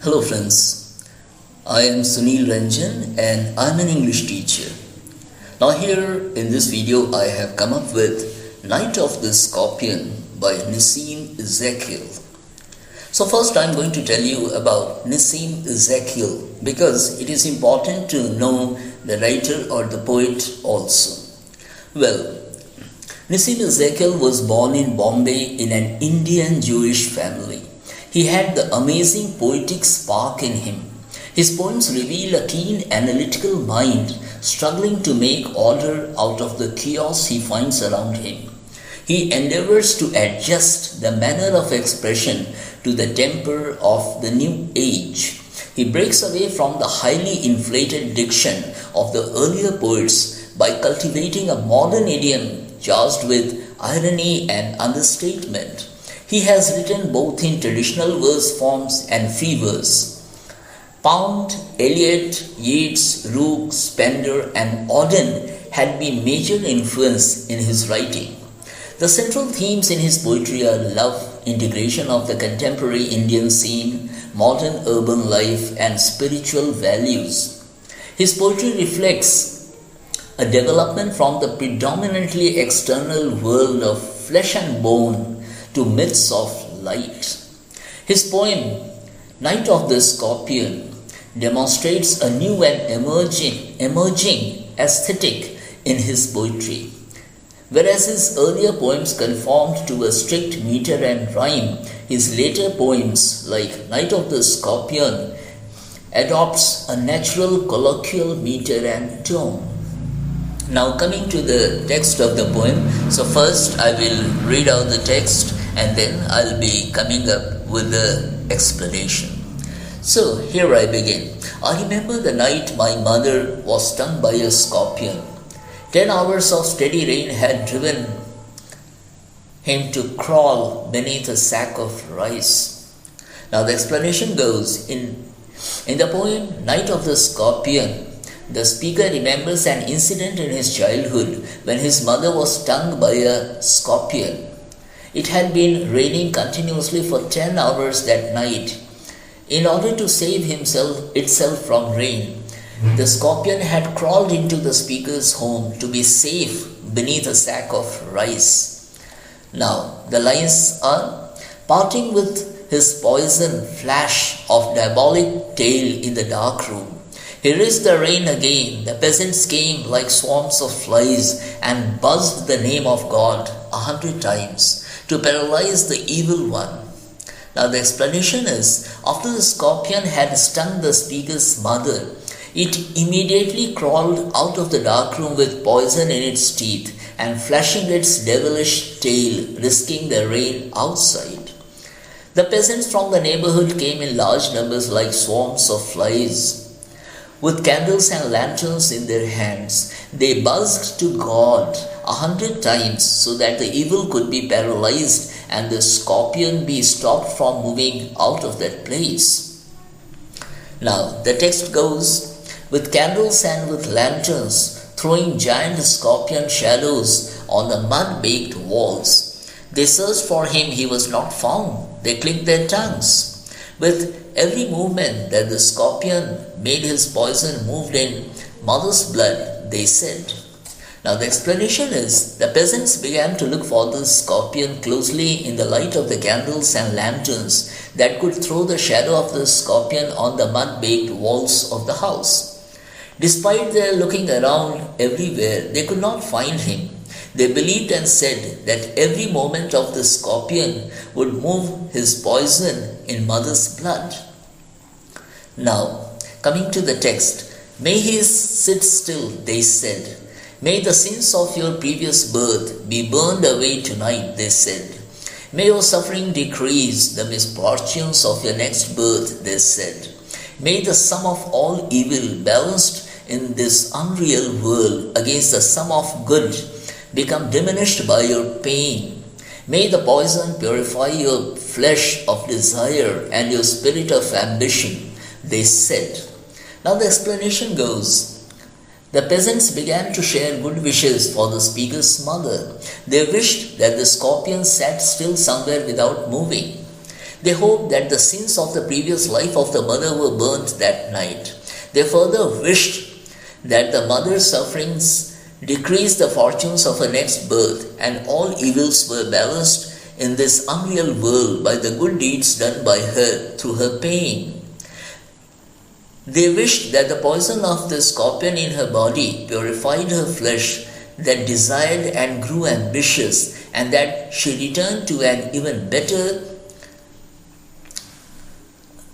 Hello friends, I am Sunil Ranjan and I am an English teacher. Now here in this video I have come up with Night of the Scorpion by Nissim Ezekiel. So first I am going to tell you about Nissim Ezekiel because it is important to know the writer or the poet also. Well, Nissim Ezekiel was born in Bombay in an Indian Jewish family. He had the amazing poetic spark in him. His poems reveal a keen analytical mind struggling to make order out of the chaos he finds around him. He endeavors to adjust the manner of expression to the temper of the new age. He breaks away from the highly inflated diction of the earlier poets by cultivating a modern idiom charged with irony and understatement. He has written both in traditional verse forms and free verse. Pound, Eliot, Yeats, Rook, Spender, and Auden had been major influence in his writing. The central themes in his poetry are love, integration of the contemporary Indian scene, modern urban life, and spiritual values. His poetry reflects a development from the predominantly external world of flesh and bone to myths of light. His poem, Night of the Scorpion, demonstrates a new and emerging aesthetic in his poetry. Whereas his earlier poems conformed to a strict meter and rhyme, his later poems, like Night of the Scorpion, adopts a natural colloquial meter and tone. Now coming to the text of the poem, so first I will read out the text and then I'll be coming up with the explanation. So here I begin. I remember the night my mother was stung by a scorpion. 10 hours of steady rain had driven him to crawl beneath a sack of rice. Now the explanation goes, in the poem Night of the Scorpion, the speaker remembers an incident in his childhood when his mother was stung by a scorpion. It had been raining continuously for 10 hours that night. In order to save itself from rain, the scorpion had crawled into the speaker's home to be safe beneath a sack of rice. Now, the lines are, parting with his poison flash of diabolic tail in the dark room. He risked the rain again. The peasants came like swarms of flies and buzzed the name of God 100 times to paralyze the evil one. Now the explanation is, after the scorpion had stung the speaker's mother, it immediately crawled out of the dark room with poison in its teeth and flashing its devilish tail, risking the rain outside. The peasants from the neighborhood came in large numbers like swarms of flies. With candles and lanterns in their hands, they buzzed to God 100 times so that the evil could be paralyzed and the scorpion be stopped from moving out of that place. Now, the text goes, with candles and with lanterns, throwing giant scorpion shadows on the mud-baked walls. They searched for him, he was not found. They clicked their tongues. With every movement that the scorpion made, his poison moved in mother's blood, they said. Now the explanation is, the peasants began to look for the scorpion closely in the light of the candles and lanterns that could throw the shadow of the scorpion on the mud-baked walls of the house. Despite their looking around everywhere, they could not find him. They believed and said that every moment of the scorpion would move his poison in mother's blood. Now, coming to the text, may he sit still, they said. May the sins of your previous birth be burned away tonight, they said. May your suffering decrease the misfortunes of your next birth, they said. May the sum of all evil balanced in this unreal world against the sum of good become diminished by your pain. May the poison purify your flesh of desire and your spirit of ambition, they said. Now the explanation goes, the peasants began to share good wishes for the speaker's mother. They wished that the scorpion sat still somewhere without moving. They hoped that the sins of the previous life of the mother were burnt that night. They further wished that the mother's sufferings decreased the fortunes of her next birth, and all evils were balanced in this unreal world by the good deeds done by her through her pain. They wished that the poison of the scorpion in her body purified her flesh that desired and grew ambitious, and that she returned to an even better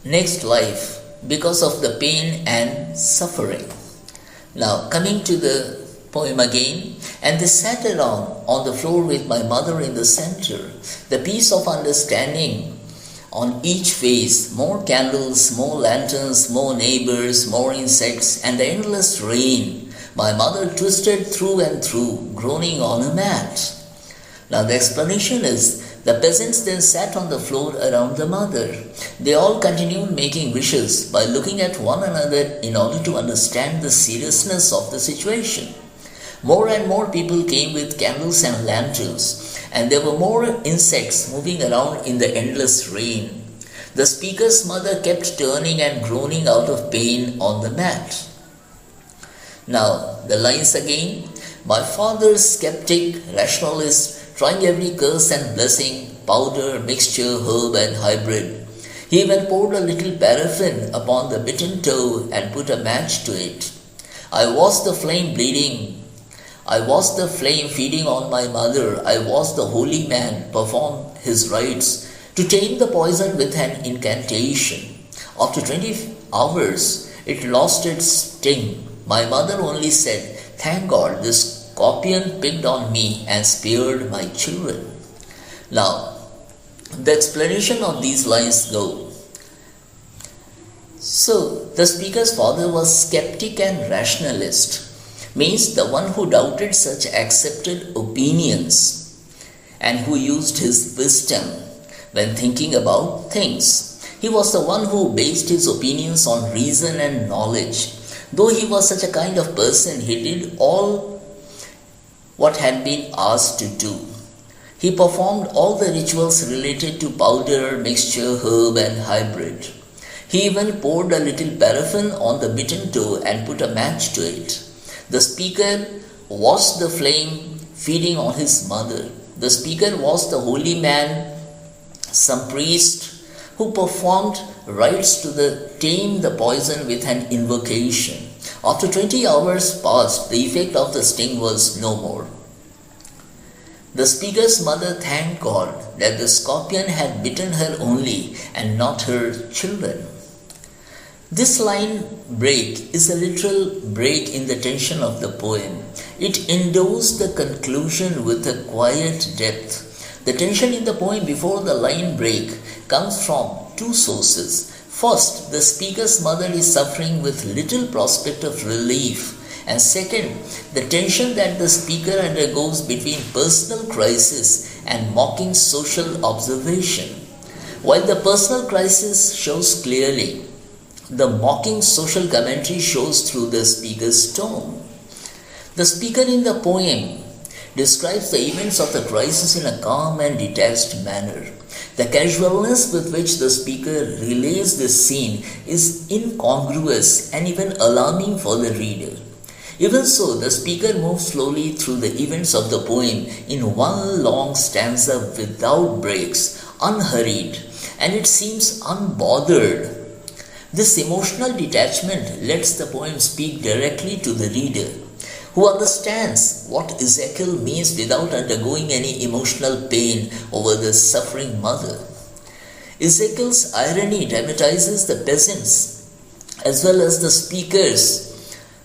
next life because of the pain and suffering. Now, coming to the poem again. And they sat around on the floor with my mother in the center, the peace of understanding on each face, more candles, more lanterns, more neighbors, more insects, and the endless rain. My mother twisted through and through, groaning on a mat. Now the explanation is, the peasants then sat on the floor around the mother. They all continued making wishes by looking at one another in order to understand the seriousness of the situation. More and more people came with candles and lanterns, and there were more insects moving around in the endless rain. The speaker's mother kept turning and groaning out of pain on the mat. Now, the lines again. My father's skeptic, rationalist, trying every curse and blessing, powder, mixture, herb and hybrid. He even poured a little paraffin upon the bitten toe and put a match to it. I watched the flame bleeding. I watched the flame feeding on my mother. I watched the holy man perform his rites to tame the poison with an incantation. After 20 hours, it lost its sting. My mother only said, "Thank God, this scorpion picked on me and spared my children." Now, the explanation of these lines go. So, the speaker's father was skeptic and rationalist, means the one who doubted such accepted opinions and who used his wisdom when thinking about things. He was the one who based his opinions on reason and knowledge. Though he was such a kind of person, he did all what had been asked to do. He performed all the rituals related to powder, mixture, herb and hybrid. He even poured a little paraffin on the bitten toe and put a match to it. The speaker watched the flame feeding on his mother. The speaker was the holy man, some priest who performed rites to tame the poison with an invocation. After 20 hours passed, the effect of the sting was no more. The speaker's mother thanked God that the scorpion had bitten her only and not her children. This line break is a literal break in the tension of the poem. It endows the conclusion with a quiet depth. The tension in the poem before the line break comes from two sources. First, the speaker's mother is suffering with little prospect of relief. And second, the tension that the speaker undergoes between personal crisis and mocking social observation. While the personal crisis shows clearly, the mocking social commentary shows through the speaker's tone. The speaker in the poem describes the events of the crisis in a calm and detached manner. The casualness with which the speaker relays this scene is incongruous and even alarming for the reader. Even so, the speaker moves slowly through the events of the poem in one long stanza without breaks, unhurried, and it seems unbothered. This emotional detachment lets the poem speak directly to the reader, who understands what Ezekiel means without undergoing any emotional pain over the suffering mother. Ezekiel's irony dramatizes the peasants as well as the speaker's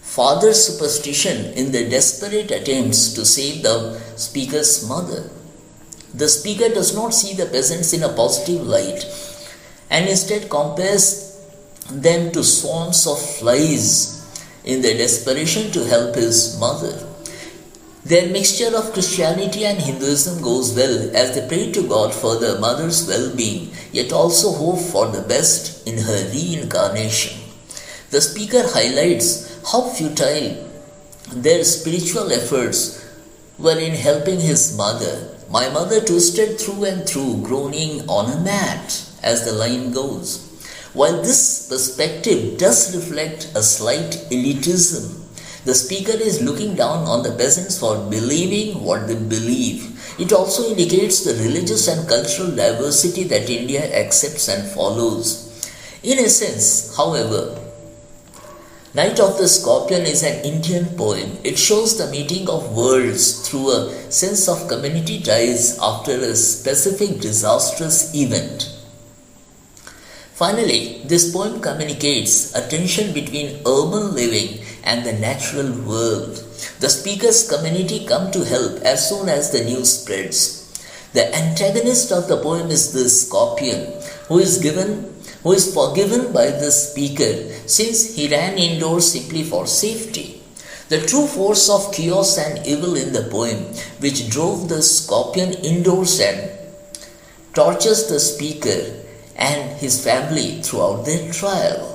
father's superstition in their desperate attempts to save the speaker's mother. The speaker does not see the peasants in a positive light and instead compares them to swarms of flies in their desperation to help his mother. Their mixture of Christianity and Hinduism goes well as they pray to God for the mother's well-being, yet also hope for the best in her reincarnation. The speaker highlights how futile their spiritual efforts were in helping his mother. My mother twisted through and through, groaning on a mat. as the line goes. While this perspective does reflect a slight elitism, the speaker is looking down on the peasants for believing what they believe. It also indicates the religious and cultural diversity that India accepts and follows. In essence, however, Night of the Scorpion is an Indian poem. It shows the meeting of worlds through a sense of community ties after a specific disastrous event. Finally, this poem communicates a tension between urban living and the natural world. The speaker's community come to help as soon as the news spreads. The antagonist of the poem is the scorpion, who is forgiven by the speaker since he ran indoors simply for safety. The true force of chaos and evil in the poem, which drove the scorpion indoors and tortures the speaker and his family throughout their trial.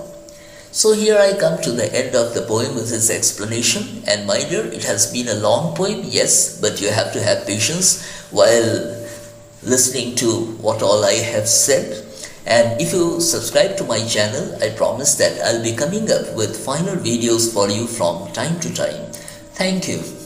So here I come to the end of the poem with its explanation, and mind you, it has been a long poem, yes, but you have to have patience while listening to what all I have said. And if you subscribe to my channel, I promise that I'll be coming up with final videos for you from time to time. Thank you.